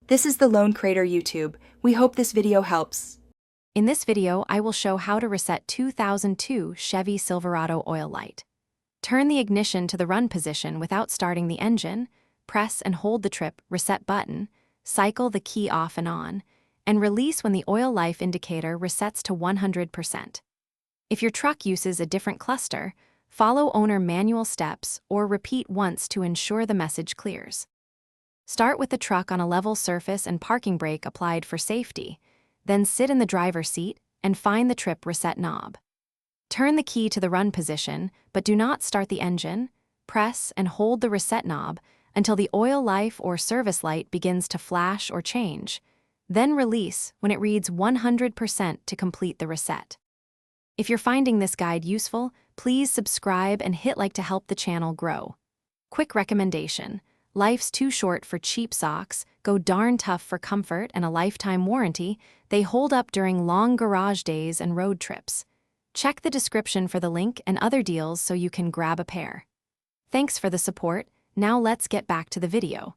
This is the Lone Crater YouTube. We hope this video helps. In this video, I will show how to reset 2002 Chevy Silverado oil light. Turn the ignition to the run position without starting the engine, press and hold the trip reset button, cycle the key off and release when the oil life indicator resets to 100%. If your truck uses a different cluster, follow owner manual steps or repeat once to ensure the message clears. Start with the truck on a level surface and parking brake applied for safety, then sit in the driver's seat and find the trip reset knob. Turn the key to the run position, but do not start the engine. Press and hold the reset knob until the oil life or service light begins to flash or change. Then release when it reads 100% to complete the reset. If you're finding this guide useful, please subscribe and hit like to help the channel grow. Quick recommendation: life's too short for cheap socks, go darn tough for comfort and a lifetime warranty. They hold up during long garage days and road trips. Check the description for the link and other deals so you can grab a pair. Thanks for the support. Now let's get back to the video.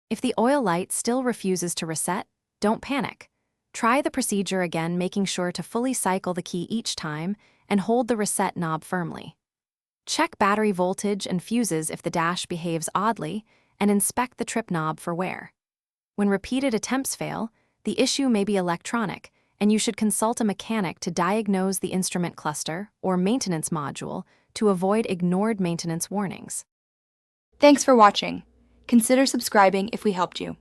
If the oil light still refuses to reset, don't panic. Try the procedure again, making sure to fully cycle the key each time and hold the reset knob firmly. Check battery voltage and fuses if the dash behaves oddly, and inspect the trip knob for wear. When repeated attempts fail, the issue may be electronic, and you should consult a mechanic to diagnose the instrument cluster or maintenance module to avoid ignored maintenance warnings. Thanks for watching. Consider subscribing if we helped you.